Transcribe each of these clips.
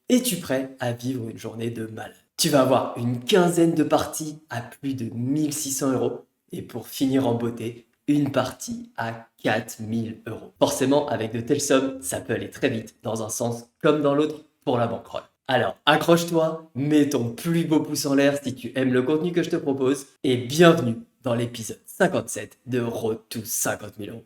Es-tu prêt à vivre une journée de malade? Tu vas avoir une quinzaine de parties à plus de 1 600 € et pour finir en beauté, une partie à 4 000 €. Forcément, avec de telles sommes, ça peut aller très vite dans un sens comme dans l'autre pour la bankroll. Alors accroche-toi, mets ton plus beau pouce en l'air si tu aimes le contenu que je te propose et bienvenue dans l'épisode 57 de Road to 50 000 €.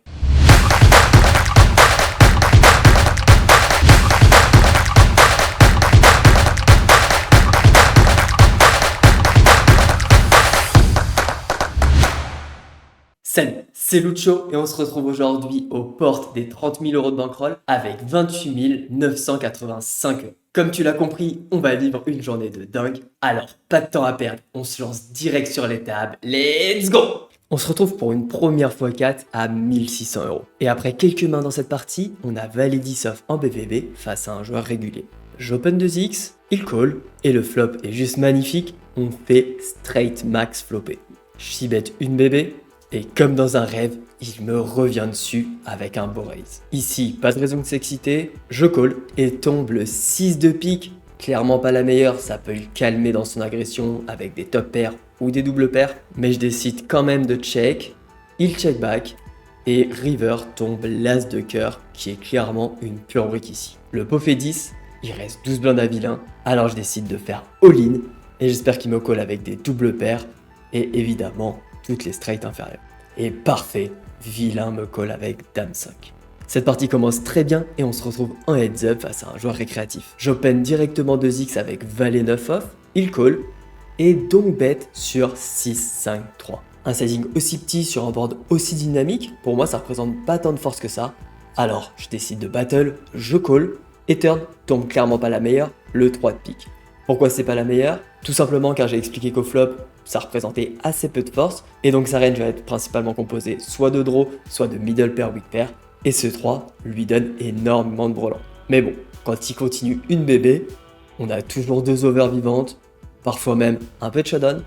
Salut, c'est Lucho et on se retrouve aujourd'hui aux portes des 30 000 € de bankroll avec 28 985 €. Comme tu l'as compris, on va vivre une journée de dingue. Alors, pas de temps à perdre, on se lance direct sur les tables. Let's go! On se retrouve pour une première x4 à 1 600 €. Et après quelques mains dans cette partie, on a valé 10 off en BVB face à un joueur régulier. J'open 2x, il call, et le flop est juste magnifique, on fait straight max flopper. J'y bet une BB, et comme dans un rêve, il me revient dessus avec un beau raise. Ici, pas de raison de s'exciter, je call et tombe le 6 de pique. Clairement pas la meilleure, ça peut le calmer dans son agression avec des top pairs ou des doubles pairs. Mais je décide quand même de check, il check back et river tombe l'as de cœur qui est clairement une pure brique ici. Le pot fait 10, il reste 12 blindes à vilain, alors je décide de faire all-in et j'espère qu'il me call avec des doubles pairs et évidemment toutes les straights inférieures. Et parfait, vilain me colle avec Dame 5. Cette partie commence très bien et on se retrouve en heads up face à un joueur récréatif. J'open directement 2x avec Valet 9 off, il call et donc bet sur 6, 5, 3. Un sizing aussi petit sur un board aussi dynamique, pour moi ça représente pas tant de force que ça. Alors je décide de battle, je call et turn tombe clairement pas la meilleure, le 3 de pique. Pourquoi c'est pas la meilleure? Tout simplement car j'ai expliqué qu'au flop, ça représentait assez peu de force, et donc sa range va être principalement composée soit de draw, soit de middle pair, weak pair, et ce 3 lui donne énormément de brelan. Mais bon, quand il continue une BB, on a toujours 2 overs vivantes, parfois même un peu de showdown,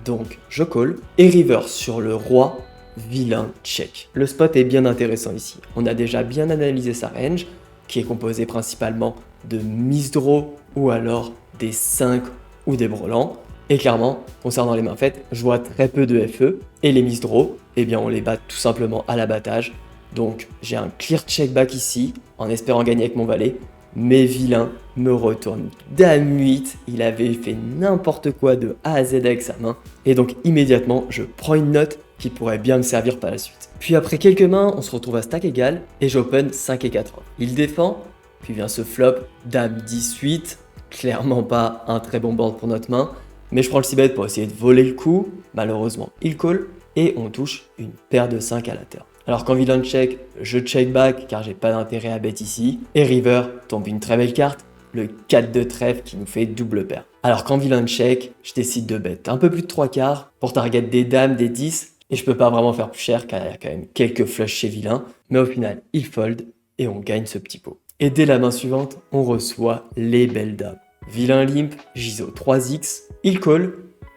donc je call, et river sur le roi, vilain check. Le spot est bien intéressant ici, on a déjà bien analysé sa range, qui est composée principalement de miss draw ou alors des 5 ou des brelans. Et clairement, concernant les mains faites, je vois très peu de FE. Et les miss draw, eh bien on les bat tout simplement à l'abattage. Donc j'ai un clear check back ici, en espérant gagner avec mon valet. Mais vilain me retourne dame 8, il avait fait n'importe quoi de A à Z avec sa main. Et donc immédiatement, je prends une note qui pourrait bien me servir par la suite. Puis après quelques mains, on se retrouve à stack égal et j'open 5 et 4. Il défend, puis vient ce flop, dame 18. Clairement pas un très bon board pour notre main. Mais je prends le 6-bet pour essayer de voler le coup. Malheureusement, il call et on touche une paire de 5 à la terre. Alors quand vilain check, je check back car j'ai pas d'intérêt à bet ici. Et river tombe une très belle carte, le 4 de trèfle qui nous fait double paire. Alors quand vilain check, je décide de bet un peu plus de 3 quarts pour target des dames, des 10. Et je peux pas vraiment faire plus cher car il y a quand même quelques flushs chez vilain. Mais au final, il fold et on gagne ce petit pot. Et dès la main suivante, on reçoit les belles dames. Vilain limp, Giso 3x, il call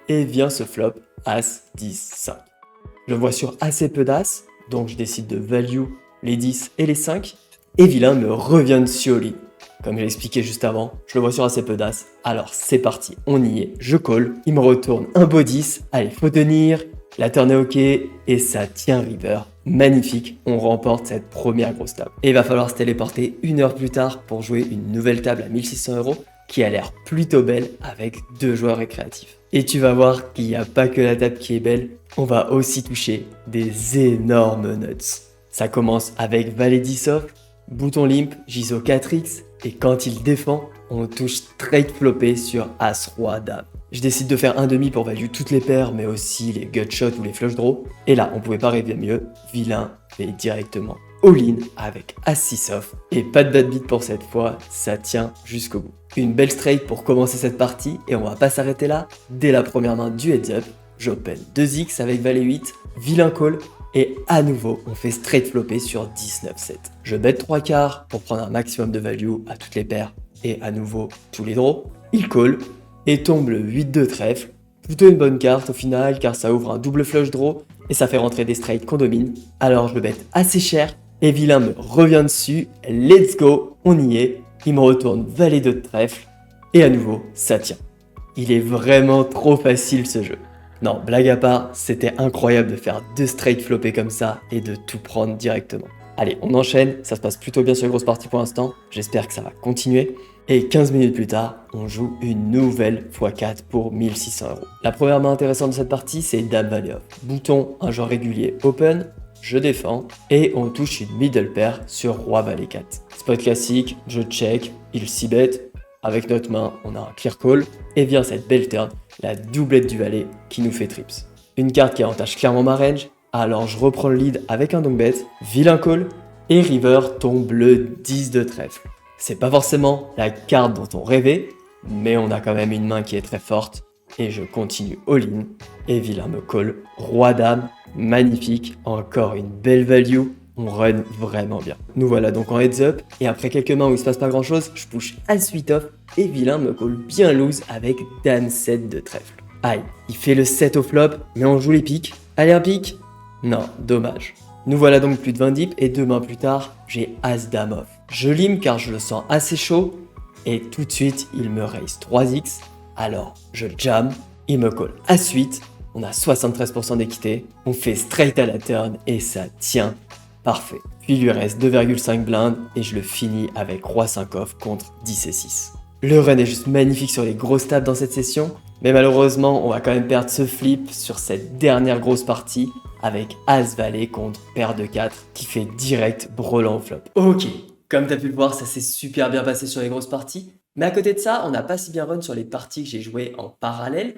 et vient ce flop As 10 5. Je vois sur assez peu d'As, donc je décide de value les 10 et les 5, et vilain me revient dessus au lit. Comme je l'ai expliqué juste avant, je le vois sur assez peu d'As, alors c'est parti, on y est, je call, il me retourne un beau 10, allez faut tenir, la turn est ok, et ça tient river. Magnifique, on remporte cette première grosse table. Et il va falloir se téléporter une heure plus tard pour jouer une nouvelle table à 1 600 € qui a l'air plutôt belle avec 2 joueurs récréatifs. Et tu vas voir qu'il n'y a pas que la table qui est belle, on va aussi toucher des énormes nuts. Ça commence avec valet 10 off, bouton limp, Giso 4x, et quand il défend, on touche straight floppé sur As Roi Dame. Je décide de faire un demi pour value toutes les paires, mais aussi les gutshots ou les flush draws. Et là, on pouvait pas rêver mieux, vilain fait directement all-in avec As 6 off. Et pas de bad beat pour cette fois, ça tient jusqu'au bout. Une belle straight pour commencer cette partie, et on va pas s'arrêter là. Dès la première main du heads up, j'open 2x avec valet 8, vilain call, et à nouveau, on fait straight flopper sur 19-7. Je bet 3 quarts pour prendre un maximum de value à toutes les paires, et à nouveau tous les draws. Il call, et tombe le 8 de trèfle. Plutôt une bonne carte au final, car ça ouvre un double flush draw, et ça fait rentrer des straights qu'on domine. Alors je le bet assez cher, et vilain me revient dessus, let's go, on y est. Il me retourne valet 2 de trèfle, Et à nouveau, ça tient. Il est vraiment trop facile ce jeu. Non, blague à part, c'était incroyable de faire 2 straight floppés comme ça et de tout prendre directement. Allez, on enchaîne, ça se passe plutôt bien sur les grosses parties pour l'instant, j'espère que ça va continuer. Et 15 minutes plus tard, on joue une nouvelle x4 pour 1600 €. La première main intéressante de cette partie, c'est Dame Valet Off. Bouton, un genre régulier open, je défends, et on touche une middle pair sur Roi Valet 4. Spot classique, je check, il s'y bet. Avec notre main, on a un clear call, et vient cette belle turn, la doublette du valet, qui nous fait trips. Une carte qui avantage clairement ma range, alors je reprends le lead avec un donk bet, vilain call, et river tombe le 10 de trèfle. C'est pas forcément la carte dont on rêvait, mais on a quand même une main qui est très forte, et je continue all-in, et vilain me call, roi dame, magnifique, encore une belle value, on run vraiment bien. Nous voilà donc en heads up, et après quelques mains où il se passe pas grand chose, je push as 8 off, et vilain me call bien loose avec dame 7 de trèfle. Aïe, il fait le 7 au flop, mais on joue les piques. Allez un pique? Non, dommage. Nous voilà donc plus de 20 dips, et 2 mains plus tard, j'ai as dame off. Je lime car je le sens assez chaud, et tout de suite, il me raise 3x, alors je jam, il me call as 8, on a 73% d'équité, on fait straight à la turn, et ça tient. Parfait. Puis il lui reste 2,5 blindes et je le finis avec Roi 5 off contre 10 et 6. Le run est juste magnifique sur les grosses tables dans cette session, mais malheureusement on va quand même perdre ce flip sur cette dernière grosse partie avec As Valet contre Paire de 4 qui fait direct brelan au flop. Ok, comme t'as pu le voir, ça s'est super bien passé sur les grosses parties, mais à côté de ça, on n'a pas si bien run sur les parties que j'ai jouées en parallèle,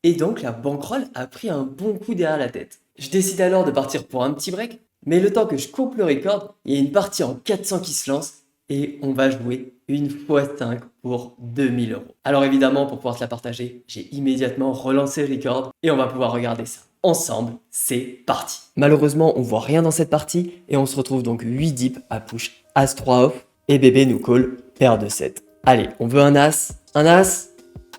et donc la bankroll a pris un bon coup derrière la tête. Je décide alors de partir pour un petit break, mais le temps que je coupe le record, il y a une partie en 400 qui se lance et on va jouer une x5 pour 2000 €. Alors évidemment, pour pouvoir te la partager, j'ai immédiatement relancé le record et on va pouvoir regarder ça. Ensemble, c'est parti. Malheureusement, on voit rien dans cette partie et on se retrouve donc 8 dips à push As 3 off et bébé nous call paire de 7. Allez, on veut un As. Un As?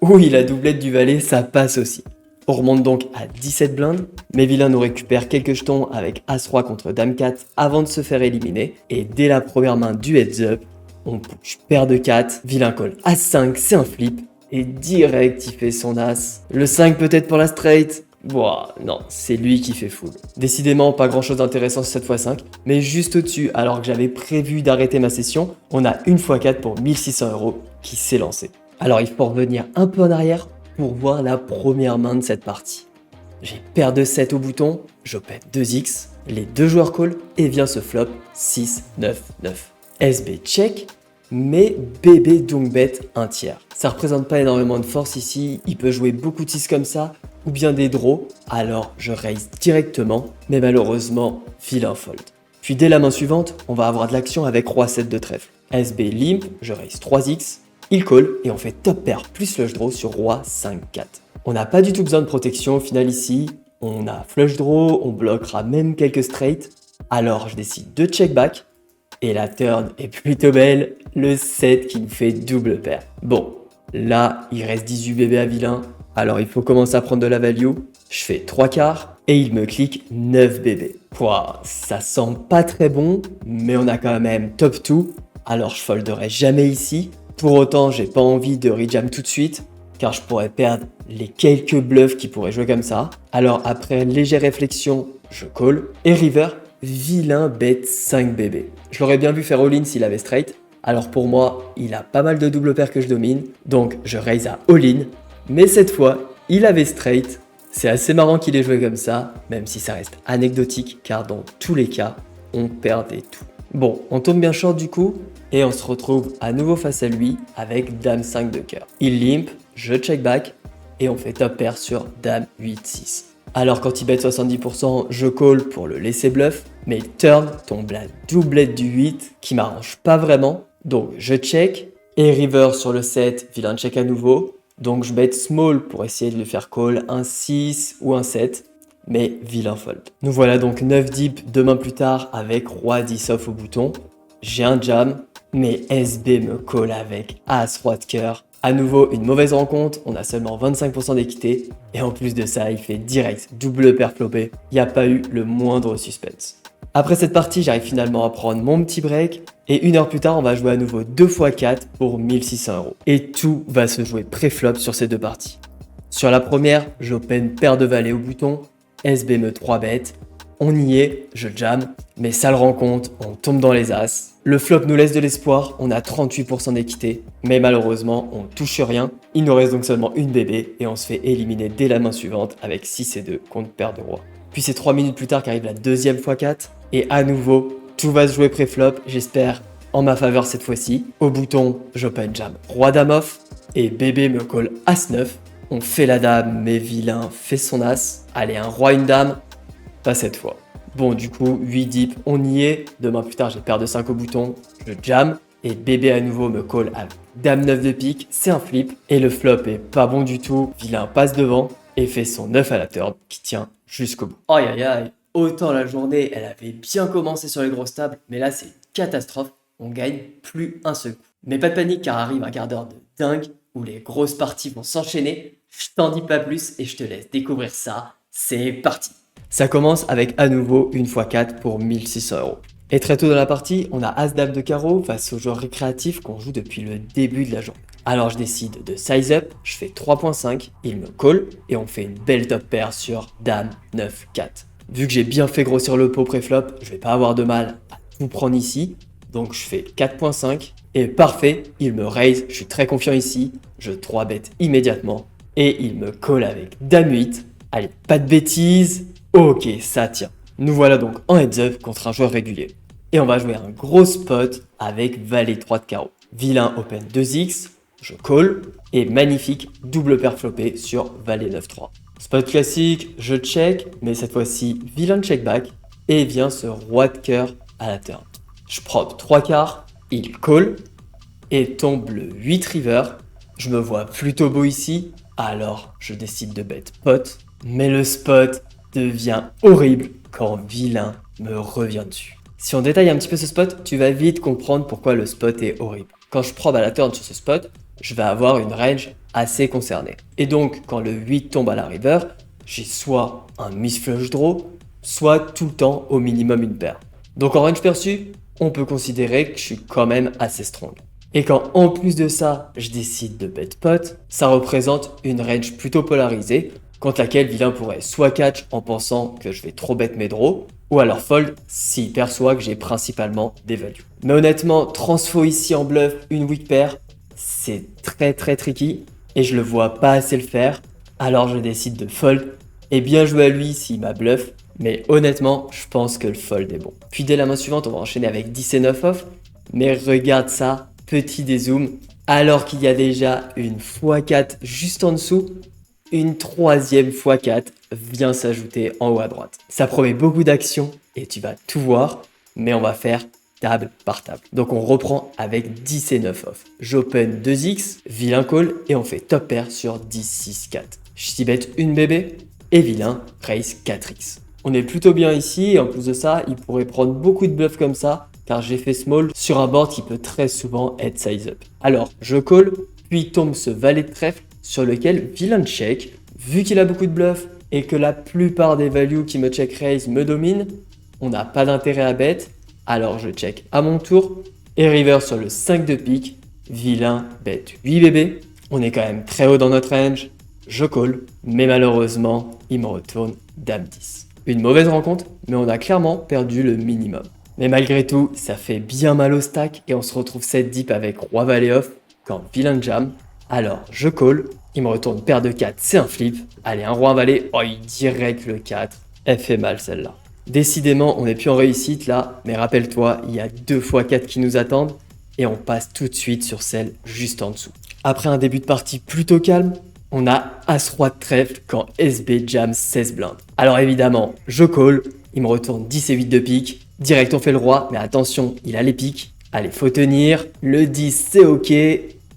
Oui, la doublette du valet, ça passe aussi. On remonte donc à 17 blindes, mais vilain nous récupère quelques jetons avec As-Roi contre Dame 4 avant de se faire éliminer, et dès la première main du heads up, on push paire de 4, vilain call As-5, c'est un flip, et direct il fait son As. Le 5 peut-être pour la straight? Boah, non, c'est lui qui fait full. Décidément, pas grand chose d'intéressant sur cette x5, mais juste au-dessus, alors que j'avais prévu d'arrêter ma session, on a une x4 pour 1600 € qui s'est lancée. Alors il faut revenir un peu en arrière pour voir la première main de cette partie. J'ai paire de 7 au bouton, je pète 2x, les deux joueurs call et vient ce flop 6, 9, 9. SB check, mais bébé donc bet un tiers. Ça représente pas énormément de force ici, il peut jouer beaucoup de 6 comme ça, ou bien des draws, alors je raise directement, mais malheureusement, vilain fold. Puis dès la main suivante, on va avoir de l'action avec Roi 7 de trèfle. SB limp, je raise 3x, il call et on fait top pair plus flush draw sur Roi 5-4. On n'a pas du tout besoin de protection au final ici, on a flush draw, on bloquera même quelques straight, alors je décide de check back, et la turn est plutôt belle, le 7 qui nous fait double paire. Bon, là il reste 18 bébés à vilain, alors il faut commencer à prendre de la value, je fais 3 quarts, et il me clique 9 bébés. Pouah, ça sent pas très bon, mais on a quand même top 2, alors je folderai jamais ici. Pour autant, j'ai pas envie de rejam tout de suite, car je pourrais perdre les quelques bluffs qui pourraient jouer comme ça. Alors après légère réflexion, je call, et river, vilain bet 5 bébés. Je l'aurais bien vu faire all-in s'il avait straight, alors pour moi, il a pas mal de double paires que je domine, donc je raise à all-in, mais cette fois, il avait straight. C'est assez marrant qu'il ait joué comme ça, même si ça reste anecdotique, car dans tous les cas, on perdait tout. Bon, on tombe bien short du coup, et on se retrouve à nouveau face à lui avec Dame 5 de cœur. Il limp, je check back, et on fait top pair sur Dame 8-6. Alors quand il bet 70%, je call pour le laisser bluff, mais il turn, tombe la doublette du 8 qui m'arrange pas vraiment, donc je check, et river sur le 7, vilain check à nouveau, donc je bet small pour essayer de le faire call un 6 ou un 7, mais vilain fold. Nous voilà donc 9 deep 2 mains plus tard avec Roi 10 off au bouton. J'ai un jam, mais SB me call avec As Roi de cœur. À nouveau une mauvaise rencontre, on a seulement 25% d'équité, et en plus de ça, il fait direct double paire flopé. Il n'y a pas eu le moindre suspense. Après cette partie, j'arrive finalement à prendre mon petit break. Et 1 heure plus tard, on va jouer à nouveau 2x4 pour 1600 €. Et tout va se jouer pré-flop sur ces deux parties. Sur la première, j'open paire de valets au bouton, SB me 3 bêtes. On y est, je jam, mais ça le rend compte, on tombe dans les as. Le flop nous laisse de l'espoir, on a 38% d'équité, mais malheureusement, on touche rien. Il nous reste donc seulement une bébé et on se fait éliminer dès la main suivante avec 6 et 2 contre paire de roi. Puis c'est 3 minutes plus tard qu'arrive la deuxième x4 et à nouveau, tout va se jouer pré-flop, j'espère en ma faveur cette fois-ci. Au bouton, j'open jam roi dame off et bébé me colle as 9. On fait la dame, mais vilain fait son as. Allez, un roi, une dame. Pas cette fois. Bon, du coup, 8 deep, on y est. Demain plus tard, j'ai paire de 5 au bouton. Je jam. Et bébé à nouveau me call avec dame 9 de pique. C'est un flip. Et le flop est pas bon du tout. Vilain passe devant et fait son 9 à la turn qui tient jusqu'au bout. Aïe aïe aïe. Autant la journée, elle avait bien commencé sur les grosses tables. Mais là, c'est une catastrophe. On gagne plus un seul coup. Mais pas de panique car arrive un quart d'heure de dingue où les grosses parties vont s'enchaîner. Je t'en dis pas plus et je te laisse découvrir ça. C'est parti. Ça commence avec à nouveau une x4 pour 1600 €. Et très tôt dans la partie, on a As-Dame de carreau face au joueur récréatif qu'on joue depuis le début de la journée. Alors je décide de size up, je fais 3.5, il me call et on fait une belle top pair sur Dame 9-4. Vu que j'ai bien fait grossir le pot pré-flop, je vais pas avoir de mal à tout prendre ici. Donc je fais 4.5 et parfait, il me raise, je suis très confiant ici, je 3-bet immédiatement et il me call avec Dame 8. Allez, pas de bêtises. Ok, ça tient. Nous voilà donc en heads up contre un joueur régulier. Et on va jouer un gros spot avec valet 3 de carreau. Vilain open 2x, je call. Et magnifique double paire flopée sur valet 9-3. Spot classique, je check, mais cette fois-ci vilain check back. Et vient ce roi de cœur à la turn. Je prop 3 quarts, il call. Et tombe le 8 river. Je me vois plutôt beau ici, alors je décide de bet pot. Mais le spot devient horrible quand vilain me revient dessus. Si on détaille un petit peu ce spot, tu vas vite comprendre pourquoi le spot est horrible. Quand je probe à la turn sur ce spot, je vais avoir une range assez concernée. Et donc, quand le 8 tombe à la river, j'ai soit un miss flush draw, soit tout le temps au minimum une paire. Donc en range perçu, on peut considérer que je suis quand même assez strong. Et quand en plus de ça, je décide de bet pot, ça représente une range plutôt polarisée, contre laquelle vilain pourrait soit catch en pensant que je vais trop bet mes draws, ou alors fold s'il perçoit que j'ai principalement des values. Mais honnêtement, transfo ici en bluff une weak pair, c'est très tricky, et je le vois pas assez le faire, alors je décide de fold, et bien joué à lui s'il m'a bluff, mais honnêtement, je pense que le fold est bon. Puis dès la main suivante, on va enchaîner avec 10 et 9 off, mais regarde ça, petit dézoom, alors qu'il y a déjà une x4 juste en dessous, une troisième x4 vient s'ajouter en haut à droite. Ça promet beaucoup d'actions et tu vas tout voir, mais on va faire table par table. Donc on reprend avec 10 et 9 off. J'open 2x, vilain call et on fait top pair sur 10, 6, 4. Je t'y bet une bébé et vilain raise 4x. On est plutôt bien ici et en plus de ça, il pourrait prendre beaucoup de bluffs comme ça car j'ai fait small sur un board qui peut très souvent être size up. Alors je call, puis tombe ce valet de trèfle sur lequel vilain check, vu qu'il a beaucoup de bluffs et que la plupart des values qui me check raise me dominent, on n'a pas d'intérêt à bet, alors je check à mon tour, et river sur le 5 de pique, vilain bet 8 bébés, on est quand même très haut dans notre range, je call, mais malheureusement, il me retourne dame 10. Une mauvaise rencontre, mais on a clairement perdu le minimum. Mais malgré tout, ça fait bien mal au stack et on se retrouve 7 deep avec roi valet off quand vilain jam. Alors, je call, il me retourne paire de 4, c'est un flip. Allez, un roi, un valet, oh, il direct le 4. Elle fait mal celle-là. Décidément, on n'est plus en réussite là, mais rappelle-toi, il y a 2 x 4 qui nous attendent et on passe tout de suite sur celle juste en dessous. Après un début de partie plutôt calme, on a As-Roi de trèfle quand SB jam 16 blindes. Alors évidemment, je call, il me retourne 10 et 8 de pique. Direct, on fait le roi, mais attention, il a les piques. Allez, faut tenir. Le 10, c'est ok.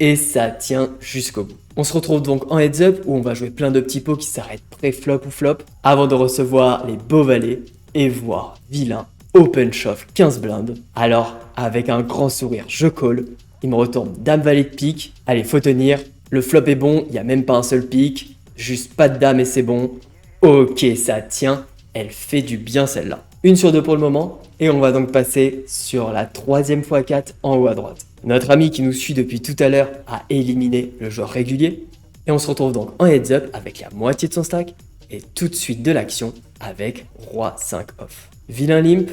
Et ça tient jusqu'au bout. On se retrouve donc en heads up où on va jouer plein de petits pots qui s'arrêtent pré-flop ou flop avant de recevoir les beaux valets et voir vilain open shove 15 blindes. Alors, avec un grand sourire, je call. Il me retourne dame valet de pique. Allez, faut tenir. Le flop est bon, il n'y a même pas un seul pique. Juste pas de dame et c'est bon. Ok, ça tient. Elle fait du bien celle-là. Une sur deux pour le moment, et on va donc passer sur la troisième x4 en haut à droite. Notre ami qui nous suit depuis tout à l'heure a éliminé le joueur régulier, et on se retrouve donc en heads up avec la moitié de son stack, et tout de suite de l'action avec Roi 5 off. Vilain limp,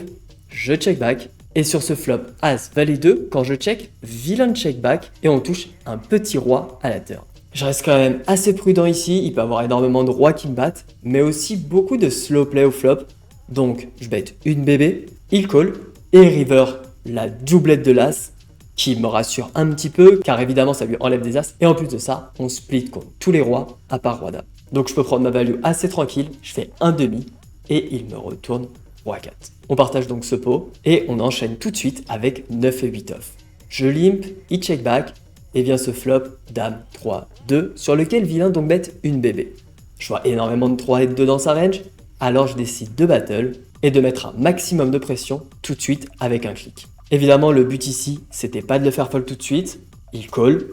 je check back, et sur ce flop As Valet 2, quand je check, vilain check back, et on touche un petit roi à la turn. Je reste quand même assez prudent ici, il peut y avoir énormément de rois qui me battent, mais aussi beaucoup de slow play au flop, donc je bet une bébé, il call, et river la doublette de l'as, qui me rassure un petit peu, car évidemment ça lui enlève des as, et en plus de ça, on split contre tous les rois, à part roi dame. Donc je peux prendre ma value assez tranquille, je fais un demi, et il me retourne roi 4. On partage donc ce pot, et on enchaîne tout de suite avec 9 et 8 off. Je limp, il check back, et vient ce flop dame 3, 2, sur lequel vilain donc bet une bébé. Je vois énormément de 3 et de 2 dans sa range, alors je décide de battle, et de mettre un maximum de pression tout de suite avec un clic. Évidemment, le but ici, c'était pas de le faire fold tout de suite, il call,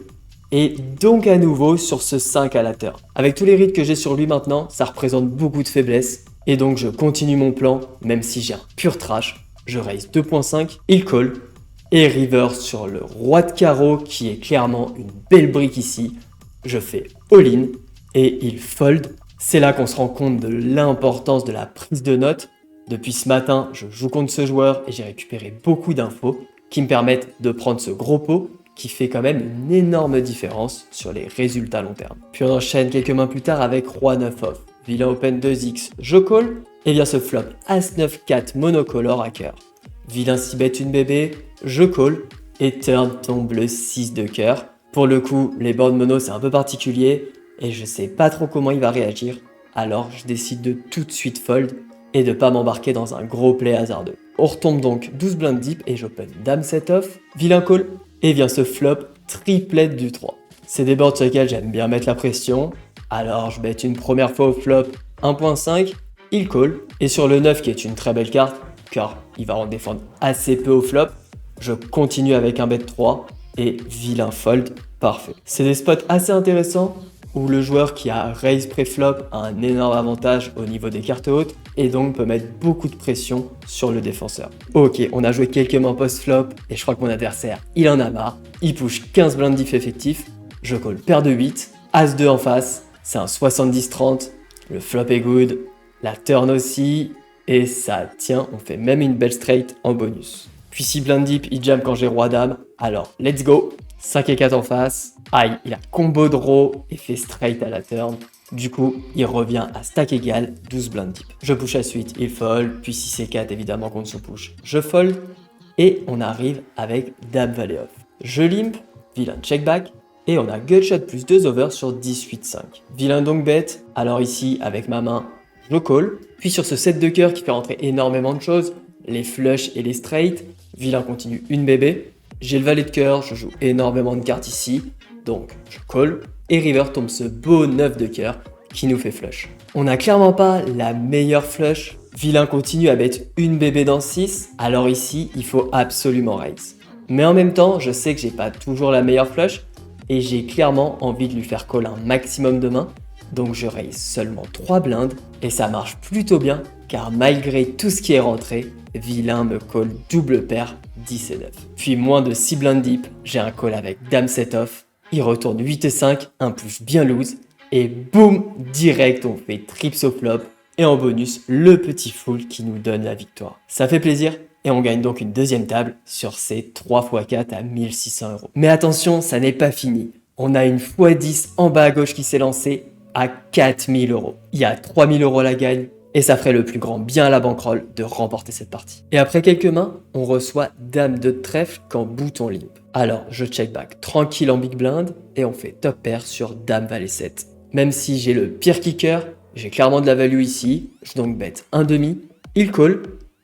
et donc à nouveau sur ce 5 à la turn. Avec tous les reads que j'ai sur lui maintenant, ça représente beaucoup de faiblesses, et donc je continue mon plan, même si j'ai un pur trash, je raise 2.5, il call, et river sur le roi de carreau, qui est clairement une belle brique ici, je fais all-in, et il fold. C'est là qu'on se rend compte de l'importance de la prise de notes. Depuis ce matin, je joue contre ce joueur et j'ai récupéré beaucoup d'infos qui me permettent de prendre ce gros pot qui fait quand même une énorme différence sur les résultats long terme. Puis on enchaîne quelques mains plus tard avec Roi 9 off. Vilain open 2x, je call, et vient ce flop As 9 4 monocolore à cœur. Vilain 6 bet une bébé, je call, et turn tombe le 6 de cœur. Pour le coup, les boards mono c'est un peu particulier, et je sais pas trop comment il va réagir, alors je décide de tout de suite fold, et de pas m'embarquer dans un gros play hasardeux. On retombe donc 12 blindes deep et j'open dame 7 off, vilain call, et vient ce flop triplette du 3. C'est des boards sur lesquels j'aime bien mettre la pression, alors je bet une première fois au flop 1.5, il call, et sur le 9 qui est une très belle carte, car il va en défendre assez peu au flop, je continue avec un bet 3 et vilain fold, parfait. C'est des spots assez intéressants où le joueur qui a raise pré-flop a un énorme avantage au niveau des cartes hautes et donc peut mettre beaucoup de pression sur le défenseur. Ok, on a joué quelques mains post-flop et je crois que mon adversaire, il en a marre. Il push 15 blindes diff effectif, je call paire de 8, As-2 en face, c'est un 70-30, le flop est good, la turn aussi, et ça tient, on fait même une belle straight en bonus. Puis si blind deep, il jam quand j'ai roi-dame, alors let's go, 5 et 4 en face, aïe, il a combo draw et fait straight à la turn. Du coup, il revient à stack égal, 12 blind deep. Je push à suite, il fold, puis 6 et 4 évidemment contre ce push. Je fold, et on arrive avec dame valet off. Je limp, vilain check back, et on a gutshot plus 2 over sur 18-5. Vilain donc bet, alors ici avec ma main, je call. Puis sur ce set de cœur qui fait rentrer énormément de choses, les flush et les straight, vilain continue une bébé. J'ai le valet de cœur, je joue énormément de cartes ici, donc je call. Et river tombe ce beau 9 de cœur qui nous fait flush. On n'a clairement pas la meilleure flush. Vilain continue à bet une bébé dans 6, alors ici il faut absolument raise. Mais en même temps, je sais que j'ai pas toujours la meilleure flush et j'ai clairement envie de lui faire call un maximum de mains. Donc je raise seulement 3 blindes et ça marche plutôt bien car malgré tout ce qui est rentré, vilain me call double paire 10 et 9. Puis moins de 6 blindes deep, j'ai un call avec dame 7 off, il retourne 8 et 5, un push bien loose et boum, direct on fait trips au flop et en bonus le petit full qui nous donne la victoire. Ça fait plaisir et on gagne donc une deuxième table sur ces 3x4 à 1600 €. Mais attention, ça n'est pas fini. On a une x10 en bas à gauche qui s'est lancée à 4000 €. Il y a 3000 € à la gagne et ça ferait le plus grand bien à la bankroll de remporter cette partie. Et après quelques mains, on reçoit dame de trèfle quand bouton limp. Alors je check back tranquille en big blind et on fait top pair sur dame valet 7. Même si j'ai le pire kicker, j'ai clairement de la value ici, je donc bet un demi, il call,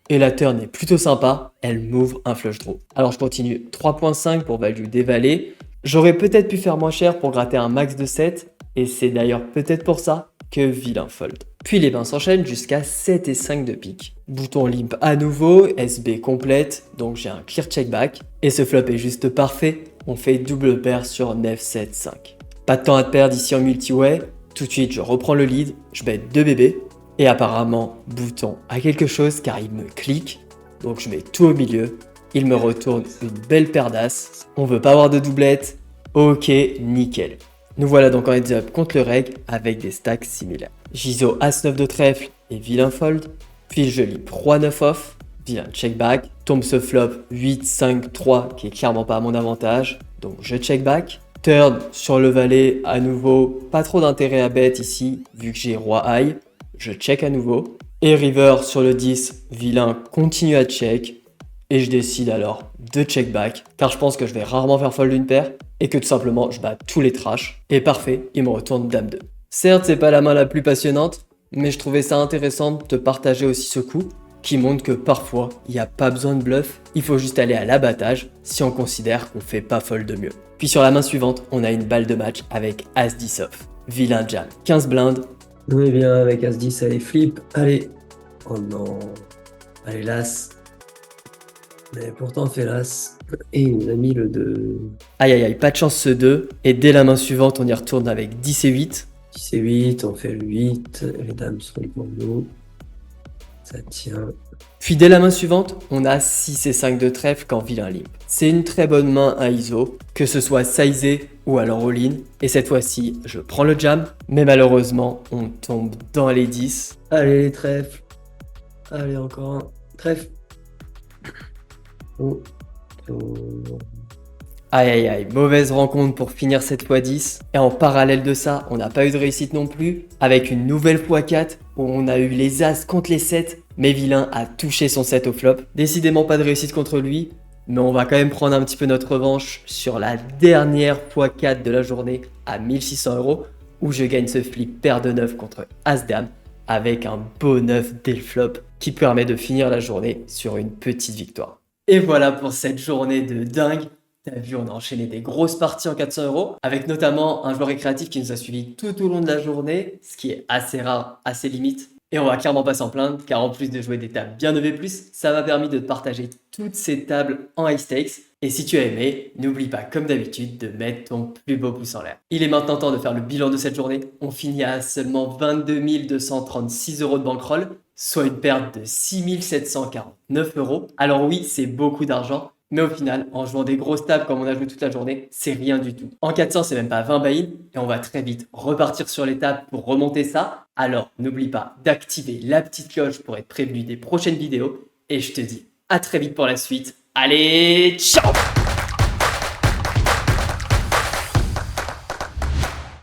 et la turn est plutôt sympa, elle m'ouvre un flush draw. Alors je continue 3.5 pour value des valets, j'aurais peut-être pu faire moins cher pour gratter un max de 7, et c'est d'ailleurs peut-être pour ça que vilain fold. Puis les mains s'enchaînent jusqu'à 7 et 5 de pique. Bouton limp à nouveau, SB complète, donc j'ai un clear check back, et ce flop est juste parfait, on fait double paire sur 9, 7, 5. Pas de temps à te perdre ici en multi-way, tout de suite je reprends le lead, je bet 2 bébés, Et apparemment, Bouton a quelque chose car il me clique. Donc je mets tout au milieu. Il me retourne une belle paire d'as. On veut pas avoir de doublette. Ok, nickel. Nous voilà donc en heads up contre le reg avec des stacks similaires. Jizo As-9 de trèfle et vilain fold. Puis je lis Roi 9 off, vilain check back. Tombe ce flop 8, 5, 3 qui est clairement pas à mon avantage. Donc je check back. Turn sur le valet, à nouveau, pas trop d'intérêt à bet ici, vu que j'ai Roi High. Je check à nouveau. Et river sur le 10, vilain continue à check. Et je décide alors de check back, car je pense que je vais rarement faire fold une paire, et que tout simplement je bats tous les trash. Et parfait, il me retourne dame 2. Certes, c'est pas la main la plus passionnante, mais je trouvais ça intéressant de te partager aussi ce coup, qui montre que parfois, il n'y a pas besoin de bluff, il faut juste aller à l'abattage si on considère qu'on fait pas fold de mieux. Puis sur la main suivante, on a une balle de match avec As-10 off. Vilain jam, 15 blindes. On est bien avec As-10, allez, flip, allez. Oh non. Allez, l'As. Mais pourtant, on fait l'As. Et il nous a mis le 2. Aïe aïe aïe, pas de chance ce 2. Et dès la main suivante, on y retourne avec 10 et 8. 10 et 8, on fait le 8. Les dames sont pour nous. Ça tient. Puis dès la main suivante, on a 6 et 5 de trèfle quand vilain limp. C'est une très bonne main à ISO, que ce soit sizé ou alors all-in. Et cette fois-ci, je prends le jam, mais malheureusement, on tombe dans les 10. Allez, les trèfles. Allez, encore un. Trèfle. Oh. Oh. Aïe aïe aïe, mauvaise rencontre pour finir cette x10. Et en parallèle de ça, on n'a pas eu de réussite non plus, avec une nouvelle x4 où on a eu les as contre les 7, mais vilain a touché son 7 au flop. Décidément pas de réussite contre lui, mais on va quand même prendre un petit peu notre revanche sur la dernière x4 de la journée à 1600 €, où je gagne ce flip paire de 9 contre As-Dame, avec un beau 9 dès le flop, qui permet de finir la journée sur une petite victoire. Et voilà pour cette journée de dingue. T'as vu, on a enchaîné des grosses parties en 400 €, avec notamment un joueur récréatif qui nous a suivis tout au long de la journée, ce qui est assez rare, assez limite. Et on va clairement pas s'en plaindre, car en plus de jouer des tables bien EV+, ça m'a permis de te partager toutes ces tables en high stakes. Et si tu as aimé, n'oublie pas comme d'habitude de mettre ton plus beau pouce en l'air. Il est maintenant temps de faire le bilan de cette journée. On finit à seulement 22 236 € de bankroll, soit une perte de 6 749 €. Alors oui, c'est beaucoup d'argent, mais au final, en jouant des grosses tables comme on a joué toute la journée, c'est rien du tout. En 400, c'est même pas 20 buy-in, et on va très vite repartir sur les tables pour remonter ça. Alors n'oublie pas d'activer la petite cloche pour être prévenu des prochaines vidéos, et je te dis à très vite pour la suite. Allez, ciao!